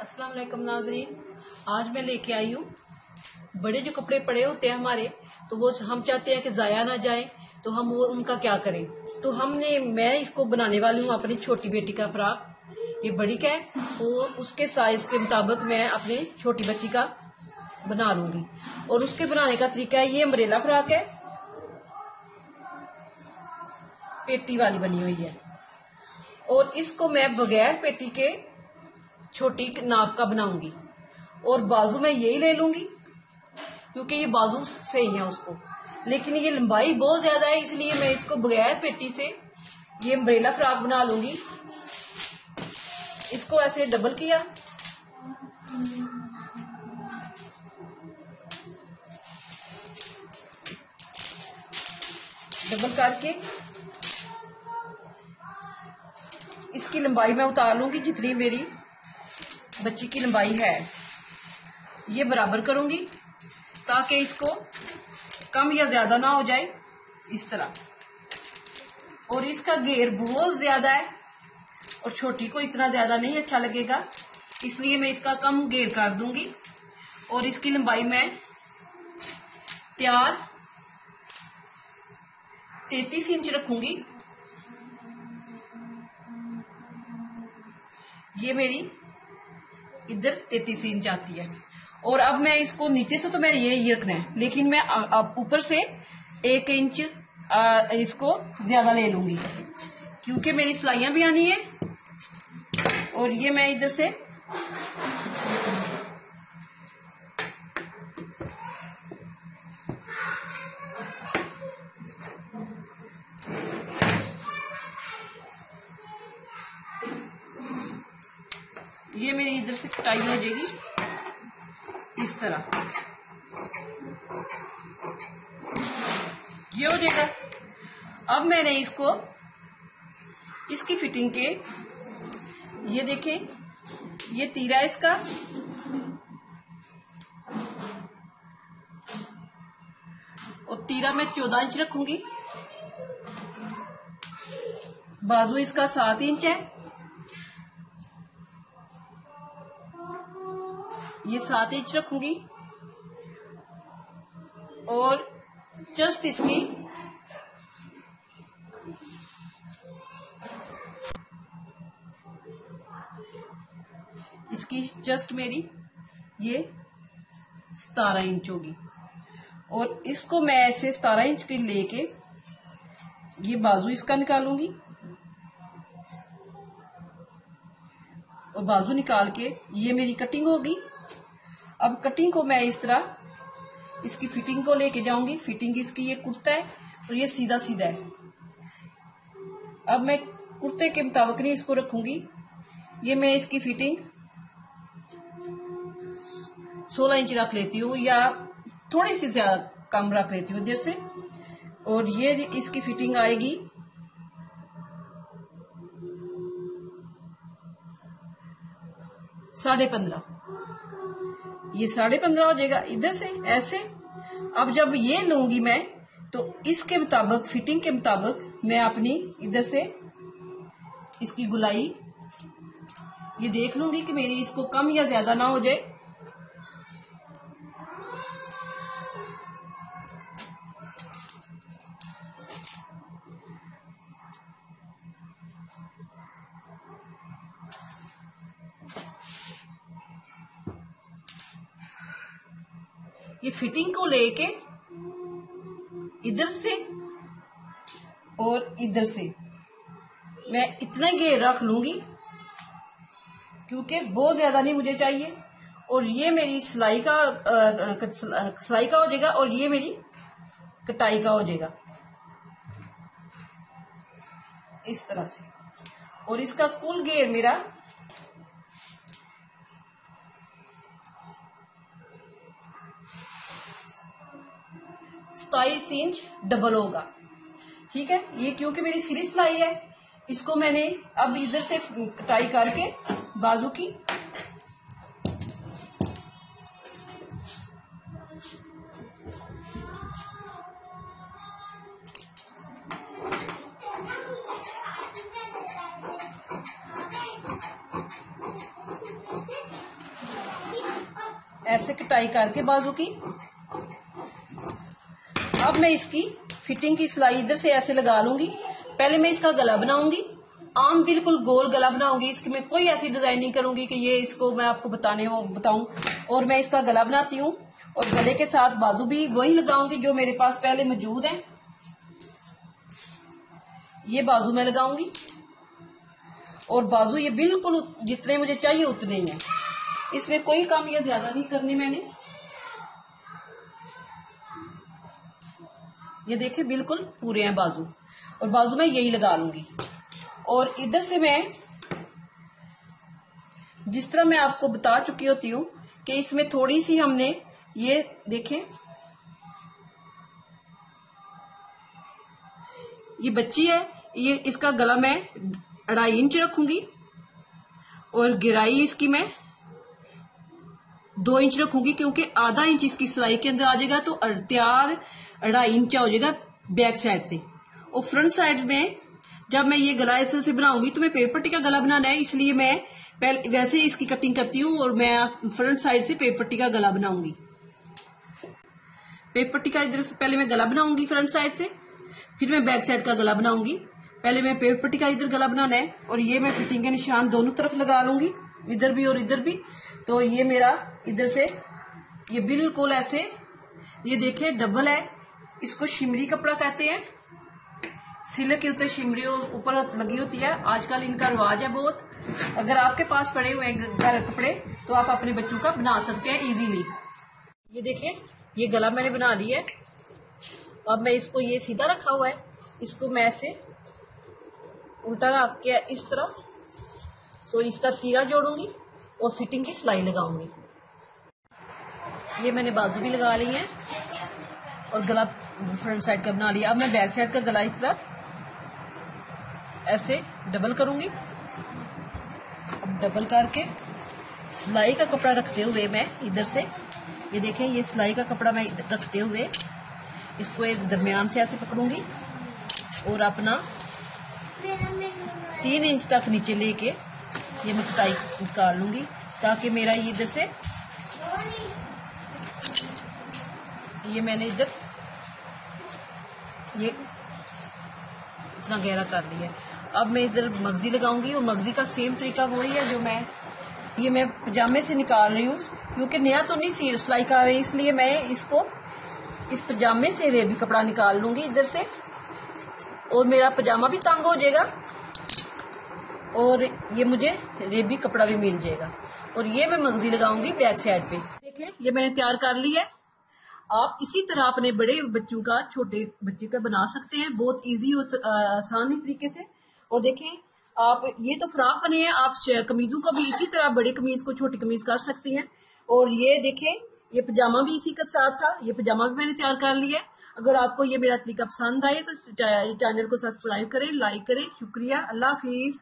अस्सलाम वालेकुम नाजरीन। आज मैं लेके आई हूँ बड़े जो कपड़े पड़े होते हैं हमारे, तो वो हम चाहते हैं कि ज़ाया ना जाए, तो हम वो उनका क्या करें। तो मैं इसको बनाने वाली हूँ अपनी छोटी बेटी का फ्रॉक। ये बड़ी का है, वो उसके साइज के मुताबिक मैं अपनी छोटी बच्ची का बना लूंगी। और उसके बनाने का तरीका है, ये अम्ब्रेला फ्रॉक है, पेटी वाली बनी हुई है। और इसको मैं बगैर पेटी के छोटी नाप का बनाऊंगी। और बाजू मैं यही ले लूंगी क्योंकि ये बाजू सही है उसको, लेकिन ये लंबाई बहुत ज्यादा है, इसलिए मैं इसको बगैर पेटी से ये अम्ब्रेला फ्रॉक बना लूंगी। इसको ऐसे डबल किया, डबल करके इसकी लंबाई मैं उतार लूंगी, जितनी मेरी बच्ची की लंबाई है ये बराबर करूंगी, ताकि इसको कम या ज्यादा ना हो जाए इस तरह। और इसका घेर बहुत ज्यादा है और छोटी को इतना ज्यादा नहीं अच्छा लगेगा, इसलिए मैं इसका कम घेर कर दूंगी। और इसकी लंबाई मैं तैयार 33 इंच रखूंगी। ये मेरी इधर 33 इंच आती है। और अब मैं इसको नीचे से तो मैंने ये रखना है, लेकिन मैं अब ऊपर से 1 इंच इसको ज्यादा ले लूंगी, क्योंकि मेरी सिलाइयां भी आनी है। और ये मैं इधर से ये मेरी इधर से कटाई हो जाएगी इस तरह, ये हो जाएगा। अब मैंने इसको इसकी फिटिंग के, ये देखें, ये तीरा इसका, और तीरा मैं 14 इंच रखूंगी। बाजू इसका 7 इंच है, ये 7 इंच रखूंगी। और जस्ट इसकी जस्ट मेरी ये 17 इंच होगी। और इसको मैं ऐसे 17 इंच की लेके ये बाजू इसका निकालूंगी, और बाजू निकाल के ये मेरी कटिंग होगी। अब कटिंग को मैं इस तरह इसकी फिटिंग को लेके जाऊंगी। फिटिंग इसकी ये कुर्ता है और ये सीधा सीधा है। अब मैं कुर्ते के मुताबिक नहीं इसको रखूंगी, ये मैं इसकी फिटिंग 16 इंच रख लेती हूँ, या थोड़ी सी ज्यादा कम रख लेती हूँ इधर से। और ये इसकी फिटिंग आएगी 15.5, ये 15.5 हो जाएगा इधर से ऐसे। अब जब ये लूंगी मैं, तो इसके मुताबिक, फिटिंग के मुताबिक मैं अपनी इधर से इसकी गुलाई ये देख लूंगी कि मेरी इसको कम या ज्यादा ना हो जाए। ये फिटिंग को लेके इधर से और इधर से मैं इतना घेर रख लूंगी, क्योंकि बहुत ज्यादा नहीं मुझे चाहिए। और ये मेरी सिलाई का हो जाएगा, और ये मेरी कटाई का हो जाएगा इस तरह से। और इसका कुल घेर मेरा 27 इंच डबल होगा। ठीक है, ये क्योंकि मेरी सीधी सिलाई है, इसको मैंने अब इधर से कटाई करके बाजू की ऐसे कटाई करके बाजू की। अब मैं इसकी फिटिंग की सिलाई इधर से ऐसे लगा लूंगी। पहले मैं इसका गला बनाऊंगी, आम बिल्कुल गोल गला बनाऊंगी। इसकी मैं कोई ऐसी डिजाइन नहीं करूंगी कि ये इसको मैं आपको बताऊं। और मैं इसका गला बनाती हूँ और गले के साथ बाजू भी वही लगाऊंगी जो मेरे पास पहले मौजूद है। ये बाजू में लगाऊंगी और बाजू ये बिल्कुल जितने मुझे चाहिए उतने ही है। इसमें कोई काम या ज्यादा नहीं करनी मैंने। ये देखिए बिल्कुल पूरे हैं बाजू, और बाजू में यही लगा लूंगी। और इधर से मैं जिस तरह मैं आपको बता चुकी होती हूँ कि इसमें थोड़ी सी हमने ये देखें, ये बच्ची है, ये इसका गला मैं 2.5 इंच रखूंगी और गिराई इसकी मैं 2 इंच रखूंगी, क्योंकि आधा इंच इसकी सिलाई के अंदर आ जाएगा तो तैयार 2.5 इंच हो जाएगा बैक साइड से। और फ्रंट साइड में जब मैं ये गला ऐसे से बनाऊंगी तो मैं पेपर पट्टी का गला बनाना है, इसलिए मैं पहले वैसे ही इसकी कटिंग करती हूँ और मैं फ्रंट साइड से पेपर पट्टी का गला बनाऊंगी। पेपर पट्टी का इधर से पहले मैं गला बनाऊंगी फ्रंट साइड से, फिर मैं बैक साइड का गला बनाऊंगी। पहले मैं पेपर पट्टी का इधर गला बनाना है और ये मैं फिटिंग के निशान दोनों तरफ लगा लूंगी, इधर भी और इधर भी। तो ये मेरा इधर से ये बिल्कुल ऐसे, ये देखिए डबल है, इसको शिमरी कपड़ा कहते हैं। सिले के ऊपर शिमरी ऊपर लगी होती है, आजकल इनका रिवाज है बहुत। अगर आपके पास पड़े हुए घर कपड़े तो आप अपने बच्चों का बना सकते हैं इजीली। ये देखिए ये गला मैंने बना लिया है। अब मैं इसको, ये सीधा रखा हुआ है, इसको मैं ऐसे उल्टा रख के इस तरह, तो इसका तीरा जोड़ूंगी और फिटिंग की सिलाई लगाऊंगी। ये मैंने बाजू भी लगा ली है और गला फ्रंट साइड का बना लिया। अब मैं बैक साइड का गला इस तरह ऐसे डबल करूंगी। अब डबल करके सिलाई का कपड़ा रखते हुए मैं इधर से, ये देखें ये सिलाई का कपड़ा मैं रखते हुए इसको एक दरमियान से ऐसे पकड़ूंगी और अपना 3 इंच तक नीचे लेके ये मैं कटाई निकाल लूंगी, ताकि मेरा ये इधर से, ये मैंने इधर ये इतना गहरा कर लिया। अब मैं इधर मगजी लगाऊंगी और मगजी का सेम तरीका वही है जो मैं पजामे से निकाल रही हूँ, क्योंकि नया तो नहीं सिलाई कर रही, इसलिए मैं इसको इस पजामे से रेबी कपड़ा निकाल लूंगी इधर से, और मेरा पजामा भी तंग हो जाएगा और ये मुझे रेबी कपड़ा भी मिल जाएगा। और ये मैं मगजी लगाऊंगी बैक साइड पे। देखिए ये मैंने तैयार कर ली है। आप इसी तरह अपने बड़े बच्चों का, छोटे बच्चे का बना सकते हैं बहुत इजी और आसान तरीके से। और देखें आप, ये तो फ्रॉक बने हैं, आप कमीजों को भी इसी तरह बड़ी कमीज को छोटी कमीज कर सकती हैं। और ये देखें ये पजामा भी इसी के साथ था, ये पजामा भी मैंने तैयार कर लिया है। अगर आपको ये मेरा तरीका पसंद आए तो चैनल को सब्सक्राइब करें, लाइक करें। शुक्रिया, अल्लाह हाफिज।